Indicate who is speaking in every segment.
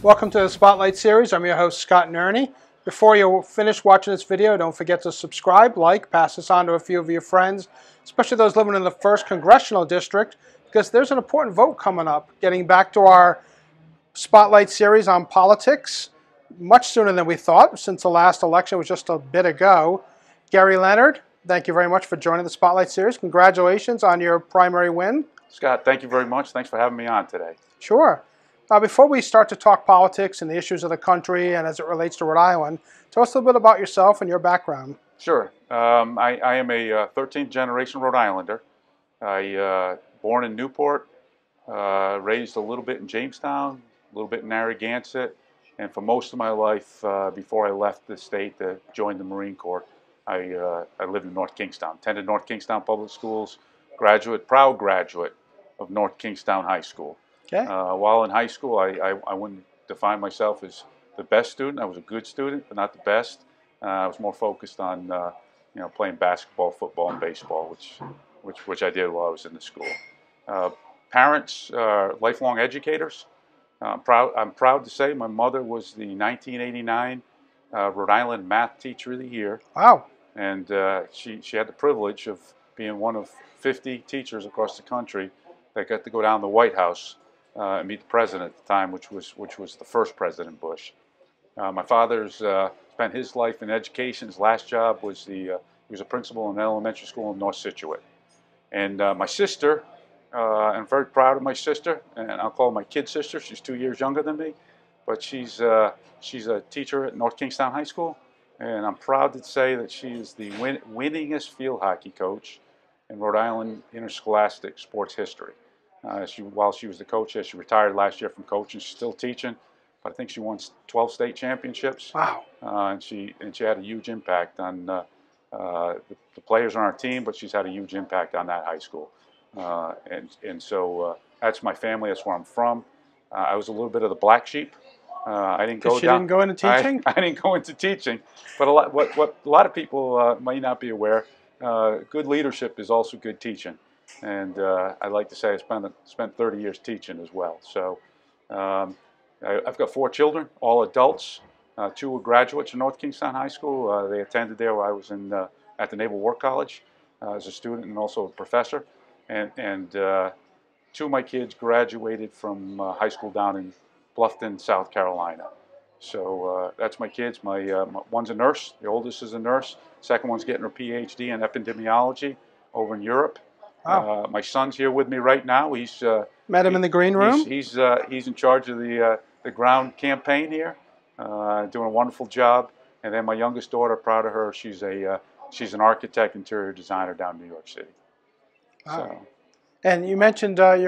Speaker 1: Welcome to the Spotlight series. I'm your host, Scott Nerney. Before you finish watching this video, don't forget to subscribe, like, pass this on to a few of your friends, especially those living in the 1st Congressional District, because there's an important vote coming up. Getting back to our Spotlight series on politics, much sooner than we thought, since the last election was just a bit ago. Gerry Leonard, thank you very much for joining the Spotlight series. Congratulations on your primary win.
Speaker 2: Scott, thank you very much. Thanks for having me on today.
Speaker 1: Sure. Before we start to talk politics and the issues of the country and as it relates to Rhode Island, tell us a little bit about yourself and your background.
Speaker 2: Sure. I am a 13th generation Rhode Islander. I born in Newport, raised a little bit in Jamestown, a little bit in Narragansett, and for most of my life, before I left the state to join the Marine Corps, I lived in North Kingstown, attended North Kingstown Public Schools, proud graduate of North Kingstown High School.
Speaker 1: Okay.
Speaker 2: While in high school, I wouldn't define myself as the best student. I was a good student, but not the best. I was more focused on playing basketball, football, and baseball, which I did while I was in the school. Parents are lifelong educators. I'm proud to say my mother was the 1989 Rhode Island Math Teacher of the Year.
Speaker 1: Wow.
Speaker 2: And she had the privilege of being one of 50 teachers across the country that got to go down to the White House and meet the president at the time, which was the first President Bush. My father's spent his life in education. His last job was he was a principal in an elementary school in North Scituate. And my sister, I'm very proud of my sister, and I'll call her my kid sister. She's 2 years younger than me, but she's a teacher at North Kingstown High School, and I'm proud to say that she is the winningest field hockey coach in Rhode Island interscholastic sports history. While she was the coach, she retired last year from coaching. She's still teaching, but I think she won 12 state championships.
Speaker 1: Wow!
Speaker 2: And she had a huge impact on the players on our team, but she's had a huge impact on that high school. So that's my family. That's where I'm from. I was a little bit of the black sheep. I didn't go.
Speaker 1: She didn't go into teaching.
Speaker 2: I didn't go into teaching, but what a lot of people might not be aware. Good leadership is also good teaching. And I like to say I spent 30 years teaching as well. So I've got 4 children, all adults. 2 were graduates of North Kingstown High School. They attended there while I was at the Naval War College as a student and also a professor. And 2 of my kids graduated from high school down in Bluffton, South Carolina. So that's my kids. My one's a nurse. The oldest is a nurse. Second one's getting her PhD in epidemiology over in Europe.
Speaker 1: Wow.
Speaker 2: My son's here with me right now. He's
Speaker 1: met him in the green room.
Speaker 2: He's in charge of the ground campaign here, doing a wonderful job. And then my youngest daughter, proud of her, she's an architect, interior designer down in New York City.
Speaker 1: Wow.
Speaker 2: So.
Speaker 1: And you mentioned you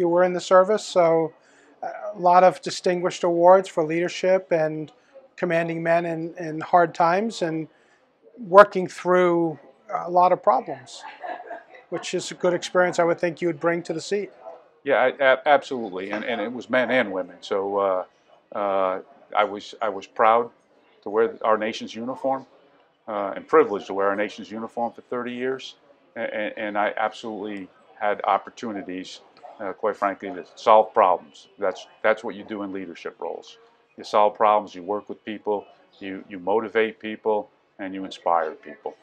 Speaker 1: were in the service, so a lot of distinguished awards for leadership and commanding men in hard times and working through a lot of problems, which is a good experience I would think you would bring to the seat.
Speaker 2: Yeah, absolutely, and it was men and women. So I was proud to wear our nation's uniform and privileged to wear our nation's uniform for 30 years, and I absolutely had opportunities, quite frankly, to solve problems. That's what you do in leadership roles. You solve problems, you work with people, you motivate people, and you inspire people.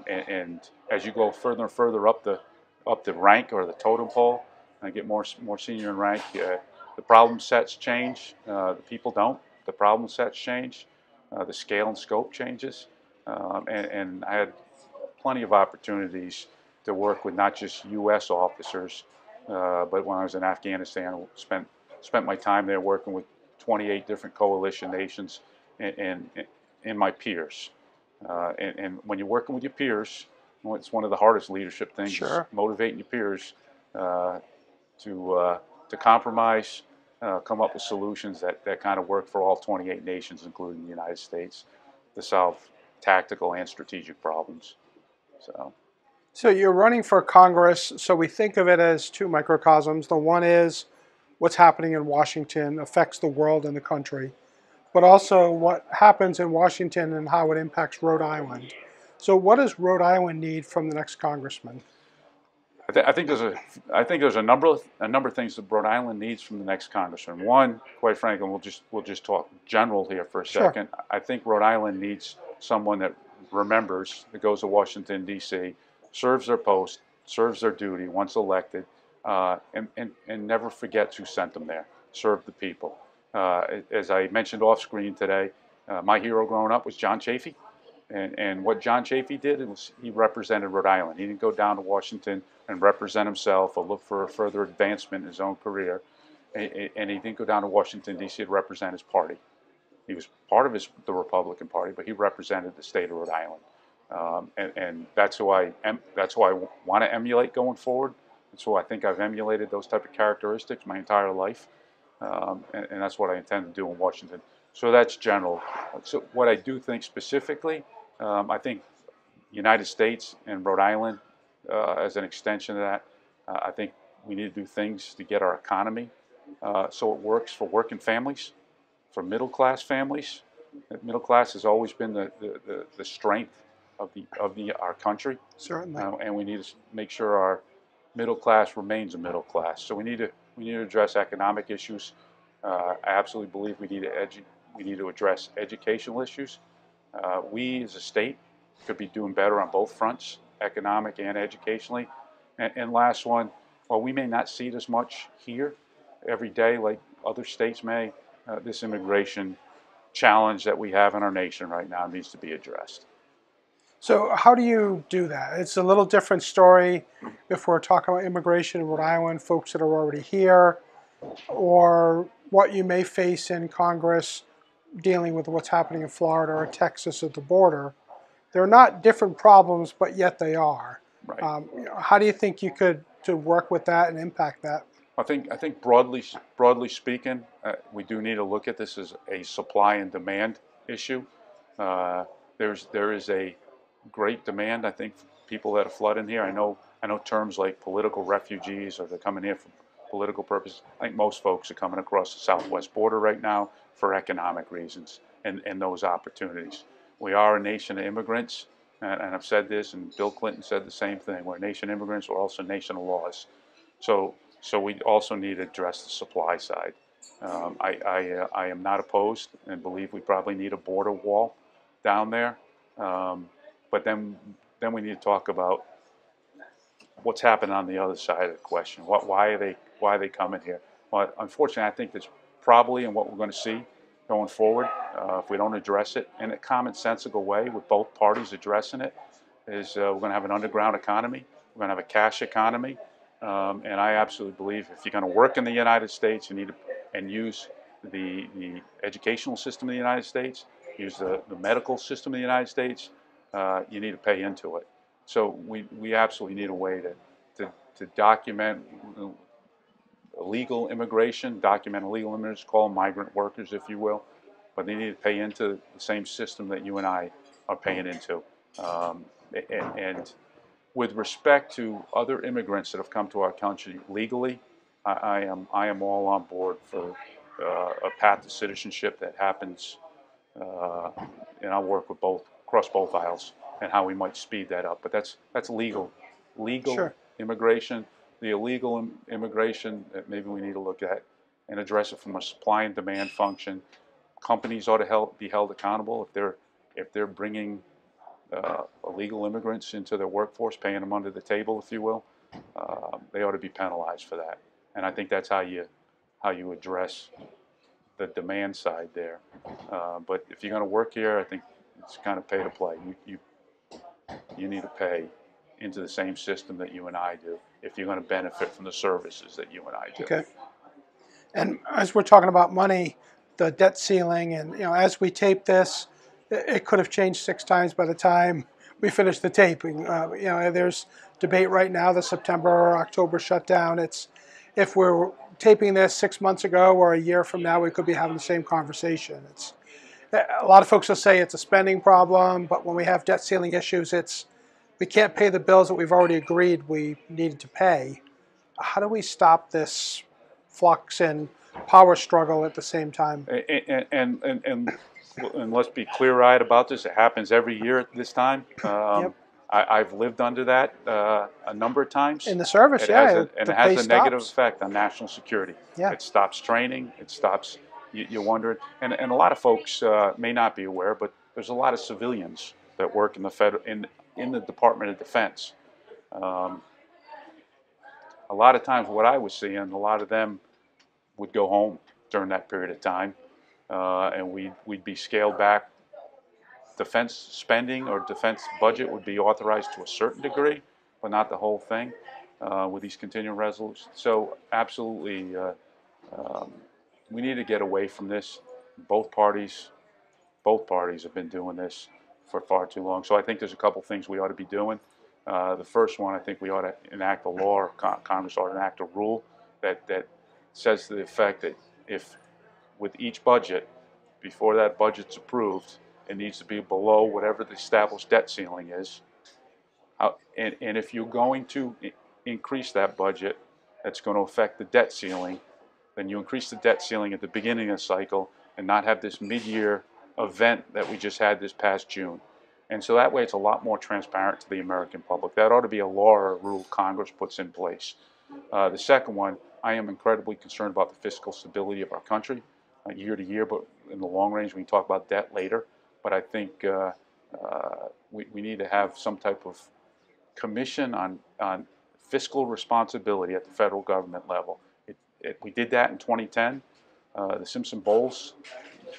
Speaker 2: And as you go further and further up the rank or the totem pole, and get more senior in rank, the problem sets change. The people don't. The problem sets change. The scale and scope changes. And I had plenty of opportunities to work with not just U.S. officers, but when I was in Afghanistan, I spent my time there working with 28 different coalition nations and my peers. And when you're working with your peers, it's one of the hardest leadership things.
Speaker 1: Sure.
Speaker 2: Is motivating your peers to compromise, come up with solutions that kind of work for all 28 nations, including the United States, to solve tactical and strategic problems. So
Speaker 1: you're running for Congress, so we think of it as 2 microcosms. The one is what's happening in Washington affects the world and the country, but also what happens in Washington and how it impacts Rhode Island. So what does Rhode Island need from the next congressman?
Speaker 2: I think there's a number of things that Rhode Island needs from the next congressman. One, quite frankly, we'll just talk general here for a
Speaker 1: Sure.
Speaker 2: second. I think Rhode Island needs someone that remembers, that goes to Washington D.C., serves their post, serves their duty once elected, and never forgets who sent them there. Serve the people. As I mentioned off screen today, my hero growing up was John Chafee. And what John Chafee did was he represented Rhode Island. He didn't go down to Washington and represent himself or look for a further advancement in his own career. And he didn't go down to Washington, D.C. to represent his party. He was part of the Republican Party, but he represented the state of Rhode Island. And that's who I want to emulate going forward. And so I think I've emulated those type of characteristics my entire life. And that's what I intend to do in Washington. So that's general. So what I do think specifically, I think United States and Rhode Island, as an extension of that, I think we need to do things to get our economy so it works for working families, for middle class families. Middle class has always been the strength of our country.
Speaker 1: Certainly.
Speaker 2: And we need to make sure our middle class remains a middle class. So we need to address economic issues. I absolutely believe we need to address educational issues. We as a state could be doing better on both fronts, economic and educationally. And last one, while we may not see it as much here every day like other states may, this immigration challenge that we have in our nation right now needs to be addressed.
Speaker 1: So how do you do that? It's a little different story if we're talking about immigration in Rhode Island, folks that are already here, or what you may face in Congress dealing with what's happening in Florida or Texas at the border. They're not different problems, but yet they are.
Speaker 2: Right.
Speaker 1: How do you think you could to work with that and impact that?
Speaker 2: I think broadly speaking, we do need to look at this as a supply and demand issue. There is a great demand. I think for people that are flooding here. I know terms like political refugees, or they're coming here for political purposes. I think most folks are coming across the southwest border right now for economic reasons and those opportunities. We are a nation of immigrants, and I've said this, and Bill Clinton said the same thing. We're a nation of immigrants. We're also a nation of laws. So we also need to address the supply side. I am not opposed and believe we probably need a border wall down there. But then we need to talk about what's happening on the other side of the question. Why are they coming here? Well, unfortunately, I think that's probably in what we're going to see going forward if we don't address it in a commonsensical way with both parties addressing it. Is we're going to have an underground economy. We're going to have a cash economy. And I absolutely believe if you're going to work in the United States, you need to and use the educational system of the United States, use the medical system of the United States, you need to pay into it. So we absolutely need a way to document illegal immigration, call them migrant workers, if you will, but they need to pay into the same system that you and I are paying into. And with respect to other immigrants that have come to our country legally, I am all on board for a path to citizenship that happens, and I'll work with across both aisles, and how we might speed that up. But that's legal
Speaker 1: Sure.
Speaker 2: immigration. The illegal immigration that maybe we need to look at and address it from a supply and demand function. Companies ought to be held accountable if they're bringing illegal immigrants into their workforce, paying them under the table, if you will. They ought to be penalized for that. And I think that's how you address the demand side there. But if you're going to work here, I think it's kind of pay to play. You need to pay into the same system that you and I do if you're going to benefit from the services that you and I do.
Speaker 1: Okay. And as we're talking about money, the debt ceiling, and as we tape this, it could have changed 6 times by the time we finish the taping. There's debate right now, the September or October shutdown. If we're taping this 6 months ago or a year from now, we could be having the same conversation. A lot of folks will say it's a spending problem, but when we have debt ceiling issues, we can't pay the bills that we've already agreed we needed to pay. How do we stop this flux and power struggle at the same time?
Speaker 2: And let's be clear-eyed about this. It happens every year at this time.
Speaker 1: Yep.
Speaker 2: I've lived under that a number of times.
Speaker 1: In the service,
Speaker 2: It has
Speaker 1: yeah,
Speaker 2: and
Speaker 1: the
Speaker 2: it has
Speaker 1: pay
Speaker 2: a negative
Speaker 1: stops.
Speaker 2: effect on national security.
Speaker 1: Yeah.
Speaker 2: It stops training. It stops. You wonder, and a lot of folks may not be aware, but there's a lot of civilians that work in the in the Department of Defense. Um, a lot of times, what I was seeing, a lot of them would go home during that period of time, and we'd be scaled back. Defense spending or defense budget would be authorized to a certain degree, but not the whole thing with these continuing resolutions. So absolutely, um, we need to get away from this. Both parties, both parties have been doing this for far too long. So I think there's a couple things we ought to be doing. The first one, I think we ought to enact a law, or Congress ought to enact a rule that says to the effect that if with each budget, before that budget's approved, it needs to be below whatever the established debt ceiling is. And if you're going to increase that budget, that's going to affect the debt ceiling, then you increase the debt ceiling at the beginning of the cycle and not have this mid-year event that we just had this past June. And so that way it's a lot more transparent to the American public. That ought to be a law or a rule Congress puts in place. The second one, I am incredibly concerned about the fiscal stability of our country year to year, but in the long range, we can talk about debt later. But I think we need to have some type of commission on fiscal responsibility at the federal government level. We did that in 2010. The Simpson-Bowles,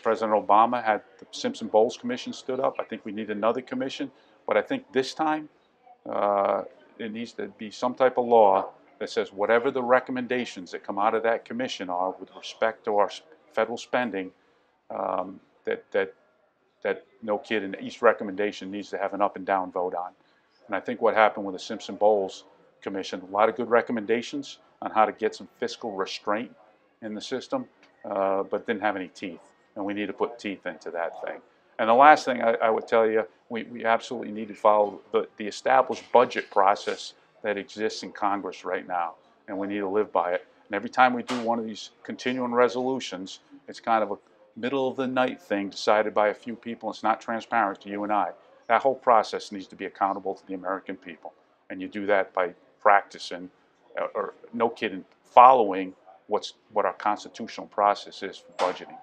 Speaker 2: President Obama had the Simpson-Bowles Commission stood up. I think we need another commission. But I think this time it needs to be some type of law that says whatever the recommendations that come out of that commission are with respect to our federal spending, that no kid in each recommendation needs to have an up and down vote on. And I think what happened with the Simpson-Bowles Commission, a lot of good recommendations on how to get some fiscal restraint in the system, but didn't have any teeth. And we need to put teeth into that thing. And the last thing I would tell you, we absolutely need to follow the established budget process that exists in Congress right now. And we need to live by it. And every time we do one of these continuing resolutions, it's kind of a middle of the night thing decided by a few people. It's not transparent to you and I. That whole process needs to be accountable to the American people. And you do that by practicing, or no kidding, following what our constitutional process is for budgeting.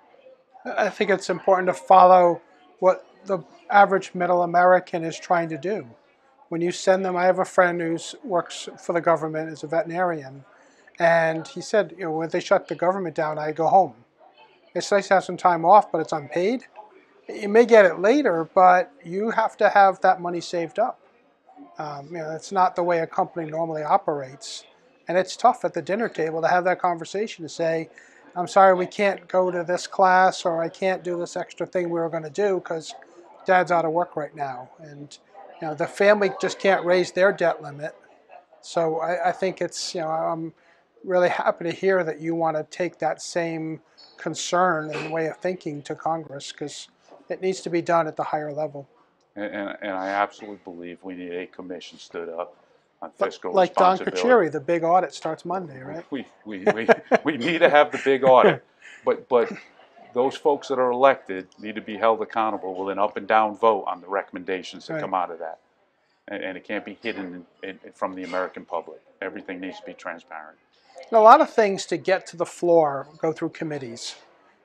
Speaker 1: I think it's important to follow what the average middle American is trying to do. When you send them, I have a friend who works for the government as a veterinarian, and he said, when they shut the government down, I go home. It's nice to have some time off, but it's unpaid. You may get it later, but you have to have that money saved up. It's not the way a company normally operates. And it's tough at the dinner table to have that conversation to say, I'm sorry, we can't go to this class, or I can't do this extra thing we were going to do because Dad's out of work right now. And the family just can't raise their debt limit. So I think it's, I'm really happy to hear that you want to take that same concern and way of thinking to Congress, because it needs to be done at the higher level.
Speaker 2: And I absolutely believe we need a commission stood up on fiscal
Speaker 1: like Don
Speaker 2: responsibility.
Speaker 1: Carcieri, the big audit starts Monday, right?
Speaker 2: We need to have the big audit, but those folks that are elected need to be held accountable with an up and down vote on the recommendations that come out of that, and it can't be hidden from the American public. Everything needs to be transparent.
Speaker 1: A lot of things to get to the floor go through committees.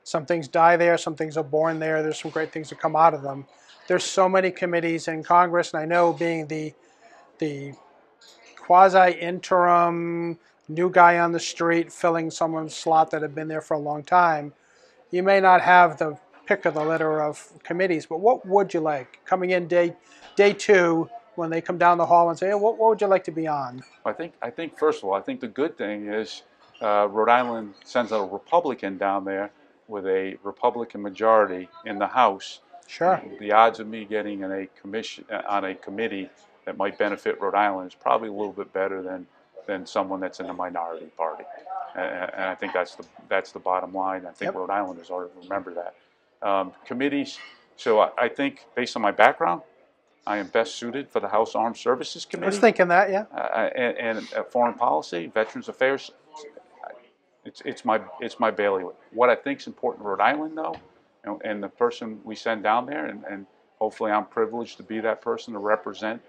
Speaker 1: Some things die there, some things are born there. There's some great things that come out of them. There's so many committees in Congress, and I know being the quasi-interim new guy on the street filling someone's slot that had been there for a long time, you may not have the pick of the litter of committees, but what would you like? Coming in day two, when they come down the hall and say, hey, what would you like to be on?
Speaker 2: I think first of all, I think the good thing is Rhode Island sends a Republican down there with a Republican majority in the House.
Speaker 1: Sure.
Speaker 2: The odds of me getting in a commission on a committee that might benefit Rhode Island is probably a little bit better than someone that's in the minority party. And I think that's the bottom line. I think Rhode Islanders ought to remember that. Committees. So I think based on my background, I am best suited for the House Armed Services Committee.
Speaker 1: I was thinking that, yeah.
Speaker 2: And foreign policy, Veterans Affairs. It's my bailiwick. What I think is important in Rhode Island, though, and the person we send down there, and hopefully I'm privileged to be that person to represent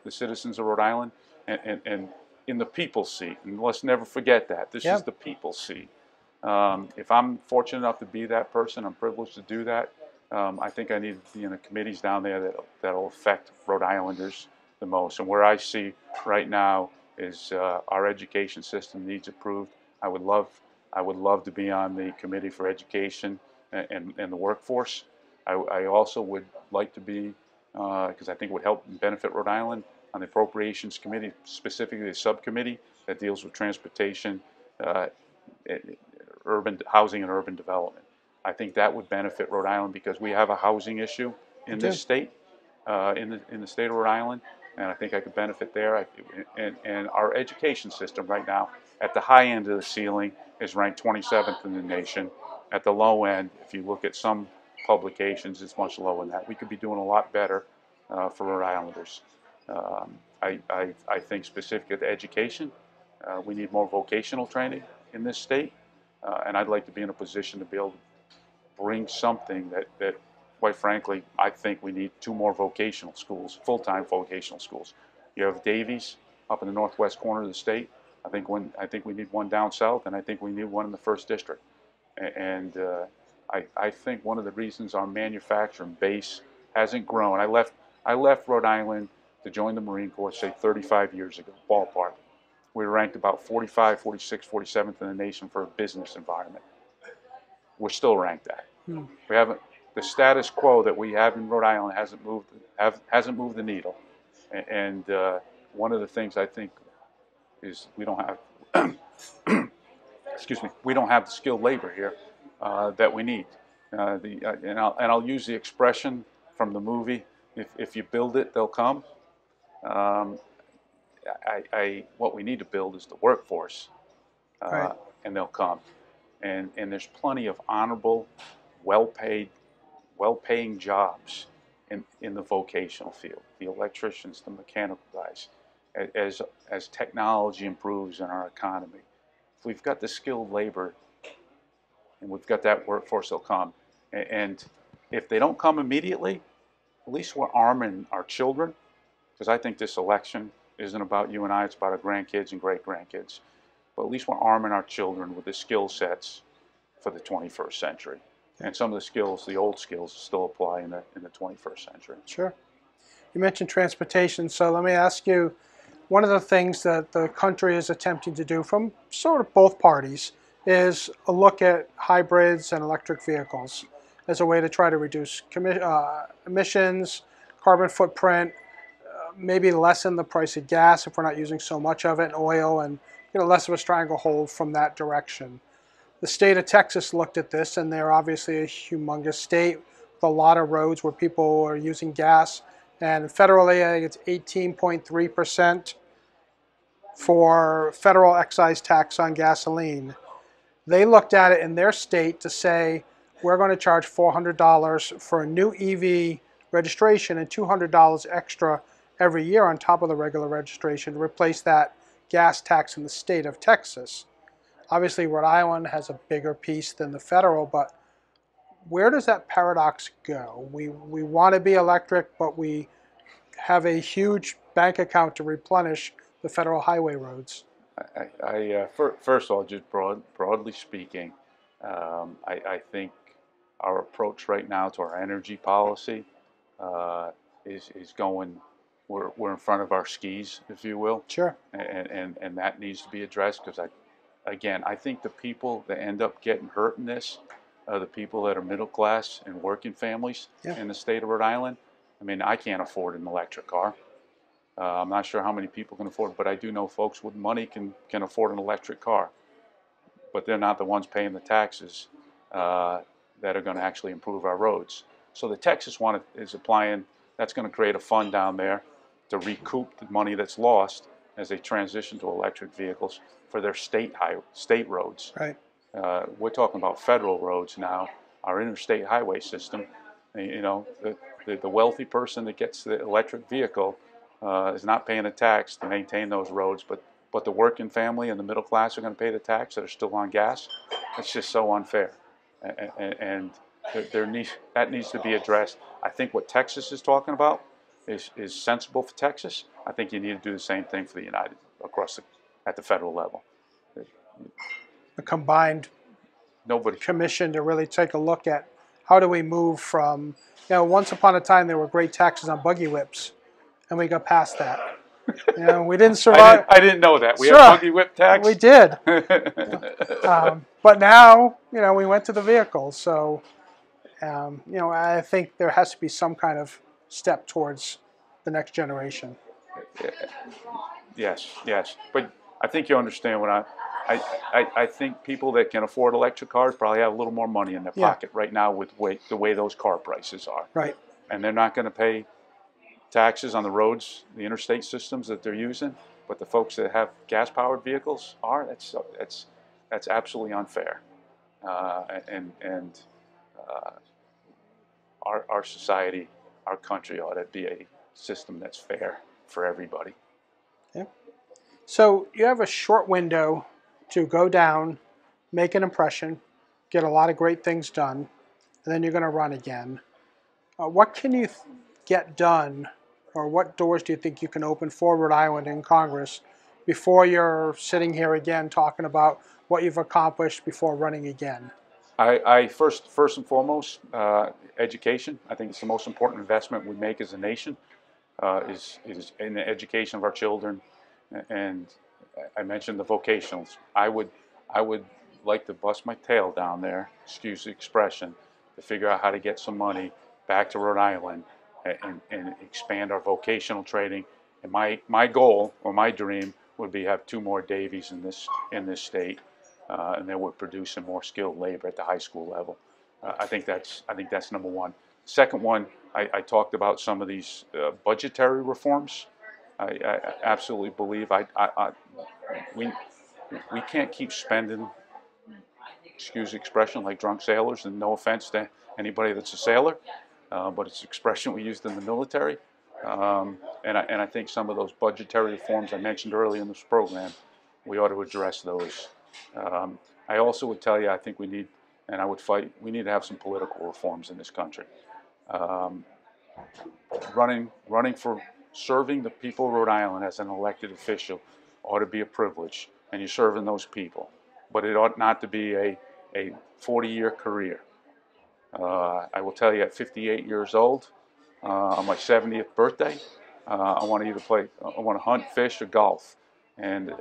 Speaker 2: the citizens of Rhode Island, and in the people's seat. And let's never forget that. This is the people's seat. If I'm fortunate enough to be that person, I'm privileged to do that. I think I need to be in the committees down there that'll affect Rhode Islanders the most. And where I see right now is our education system needs improved. I would love to be on the committee for education and the workforce. I also would like to be, because I think it would help and benefit Rhode Island, on the appropriations committee, specifically the subcommittee that deals with transportation, urban housing and urban development. I think that would benefit Rhode Island because we have a housing issue in this state, in the state of Rhode Island, and I think I could benefit there. And our education system right now, at the high end of the ceiling, is ranked 27th in the nation. At the low end, if you look at some publications, it's much lower than that. We could be doing a lot better for Rhode Islanders. I think specifically to education, we need more vocational training in this state, and I'd like to be in a position to be able to bring something that quite frankly, I think we need 2 more vocational schools, full-time vocational schools. You have Davies up in the northwest corner of the state. I think we need one down south, and I think we need one in the 1st district. And I think one of the reasons our manufacturing base hasn't grown. I left Rhode Island to join the Marine Corps, say 35 years ago, ballpark. We were ranked about 45, 46, 47th in the nation for a business environment. We're still ranked that. We haven't. The status quo that we have in Rhode Island hasn't moved the needle. And one of the things I think is we don't have, excuse me, we don't have the skilled labor here that we need. And I'll use the expression from the movie: if you build it, they'll come. What we need to build is the workforce,
Speaker 1: Right.
Speaker 2: and they'll come. And there's plenty of honorable, well-paying jobs in the vocational field. The electricians, the mechanical guys. As technology improves in our economy, if we've got the skilled labor and we've got that workforce, they'll come. And if they don't come immediately, at least we're arming our children, because I think this election isn't about you and I, it's about our grandkids and great-grandkids. But at least we're arming our children with the skill sets for the 21st century. And some of the skills, the old skills, still apply in the 21st century.
Speaker 1: Sure. You mentioned transportation, so let me ask you, one of the things that the country is attempting to do from sort of both parties is a look at hybrids and electric vehicles as a way to try to reduce emissions, carbon footprint, maybe lessen the price of gas if we're not using so much of it, and oil, and less of a stranglehold from that direction. The state of Texas looked at this, and they're obviously a humongous state with a lot of roads where people are using gas. And federally, I think it's 18.3% for federal excise tax on gasoline. They looked at it in their state to say, we're going to charge $400 for a new EV registration and $200 extra every year on top of the regular registration to replace that gas tax in the state of Texas. Obviously, Rhode Island has a bigger piece than the federal, but where does that paradox go? We want to be electric, but we have a huge bank account to replenish the federal highway roads.
Speaker 2: First of all, just broadly speaking, I think our approach right now to our energy policy is going. We're in front of our skis, if you will.
Speaker 1: Sure.
Speaker 2: And that needs to be addressed because I think the people that end up getting hurt in this are the people that are middle class and working families in the state of Rhode Island. I mean, I can't afford an electric car. I'm not sure how many people can afford it, but I do know folks with money can afford an electric car. But they're not the ones paying the taxes that are going to actually improve our roads. So the Texas one is applying, that's going to create a fund down there to recoup the money that's lost as they transition to electric vehicles for their state roads.
Speaker 1: Right.
Speaker 2: We're talking about federal roads now, our interstate highway system. The wealthy person that gets the electric vehicle is not paying a tax to maintain those roads, but the working family and the middle class are going to pay the tax that are still on gas. It's just so unfair, and that needs to be addressed. I think what Texas is talking about is sensible for Texas. I think you need to do the same thing for the at the federal level.
Speaker 1: A combined
Speaker 2: Nobody.
Speaker 1: commission to really take a look at how do we move from, once upon a time there were great taxes on buggy whips, and we got past that. We didn't survive.
Speaker 2: I didn't know that. We
Speaker 1: Sure,
Speaker 2: have buggy whip tax.
Speaker 1: we did. But now, we went to the vehicles. So, I think there has to be some kind of step towards the next generation.
Speaker 2: Yes, yes. But I think you understand what I think people that can afford electric cars probably have a little more money in their pocket right now with the way those car prices are.
Speaker 1: Right.
Speaker 2: And they're not going to pay taxes on the roads, the interstate systems that they're using. But the folks that have gas-powered vehicles are. That's absolutely unfair. Our society, our country ought to be a system that's fair for everybody.
Speaker 1: Yeah. So you have a short window to go down, make an impression, get a lot of great things done, and then you're going to run again. What can you get done, or what doors do you think you can open for Rhode Island in Congress before you're sitting here again talking about what you've accomplished before running again?
Speaker 2: I first and foremost, education. I think it's the most important investment we make as a nation, is in the education of our children. And I mentioned the vocationals. I would like to bust my tail down there, excuse the expression, to figure out how to get some money back to Rhode Island and expand our vocational training. And my goal, or my dream, would be have 2 more Davies in this state, and then we're producing more skilled labor at the high school level. I think that's number one. Second one, I talked about some of these budgetary reforms. I absolutely believe we can't keep spending, excuse the expression, like drunk sailors, and no offense to anybody that's a sailor, but it's an expression we used in the military. And I think some of those budgetary reforms I mentioned earlier in this program, we ought to address those. I also would tell you, I think we need to have some political reforms in this country. Running for serving the people of Rhode Island as an elected official ought to be a privilege, and you're serving those people. But it ought not to be a 40-year career. I will tell you, at 58 years old, on my 70th birthday, I want to hunt, fish, or golf. And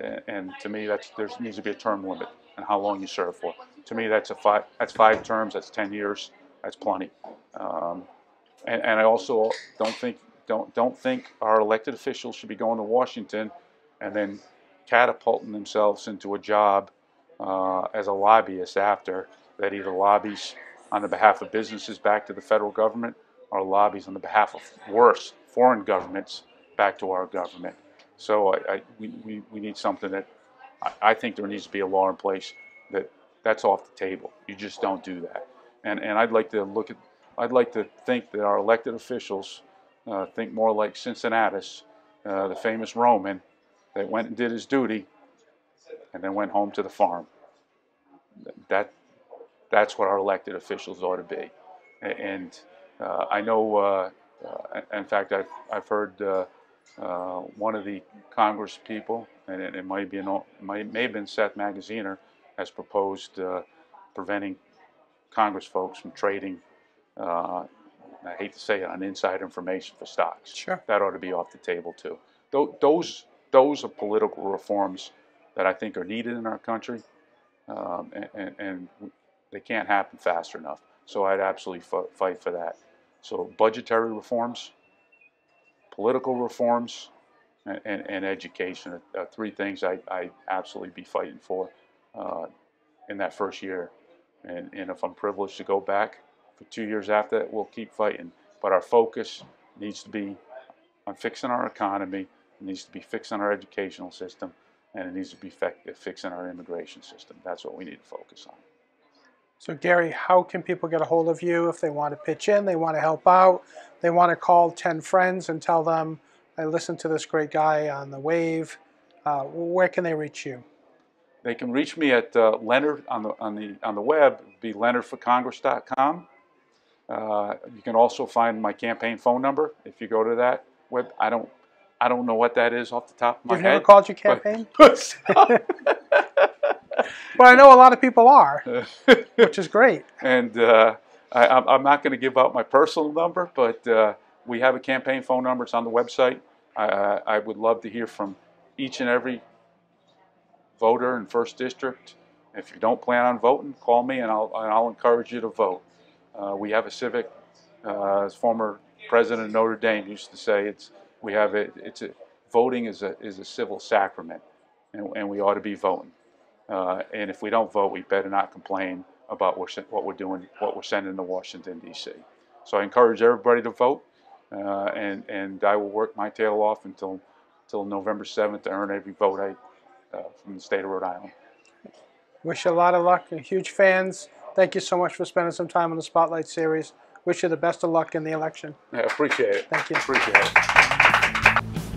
Speaker 2: to me, there needs to be a term limit on how long you serve for. To me, that's 5 terms. That's 10 years. That's plenty. And I also don't think our elected officials should be going to Washington and then catapulting themselves into a job as a lobbyist after that, either lobbies on the behalf of businesses back to the federal government, or lobbies on the behalf of worse foreign governments back to our government. So we need something that I think there needs to be a law in place that's off the table. You just don't do that. And I'd like to think that our elected officials think more like Cincinnatus, the famous Roman that went and did his duty and then went home to the farm. That's what our elected officials ought to be. And I know, in fact, I've heard one of the Congress people, and it may have been Seth Magaziner, has proposed preventing Congress folks from trading, I hate to say it, on inside information for stocks.
Speaker 1: Sure.
Speaker 2: That ought to be off the table too. Those are political reforms that I think are needed in our country, and they can't happen fast enough. So I'd absolutely fight for that. So budgetary reforms, political reforms, and education are 3 things I absolutely be fighting for in that first year. And if I'm privileged to go back for 2 years after that, we'll keep fighting. But our focus needs to be on fixing our economy, it needs to be fixing our educational system, and it needs to be fixing our immigration system. That's what we need to focus on.
Speaker 1: So Gerry, how can people get a hold of you if they want to pitch in, they want to help out, they want to call 10 friends and tell them, I listened to this great guy on the Wave? Where can they reach you?
Speaker 2: They can reach me at Leonard on the web. It'd be leonardforcongress.com. You can also find my campaign phone number if you go to that web. I I don't know what that is off the top of my
Speaker 1: You've
Speaker 2: head.
Speaker 1: never called your campaign?
Speaker 2: But,
Speaker 1: Well, I know a lot of people are, which is great.
Speaker 2: and I'm not going to give out my personal number, but we have a campaign phone number. It's on the website. I would love to hear from each and every voter in 1st District. If you don't plan on voting, call me and I'll encourage you to vote. We have a civic, as former president of Notre Dame used to say, voting is a civil sacrament, and we ought to be voting. And if we don't vote, we better not complain about what we're doing, what we're sending to Washington, D.C. So I encourage everybody to vote, and I will work my tail off until November 7th to earn every vote from the state of Rhode Island.
Speaker 1: Wish you a lot of luck. Huge fans. Thank you so much for spending some time on the Spotlight series. Wish you the best of luck in the election.
Speaker 2: I appreciate it.
Speaker 1: Thank you.
Speaker 2: Appreciate it.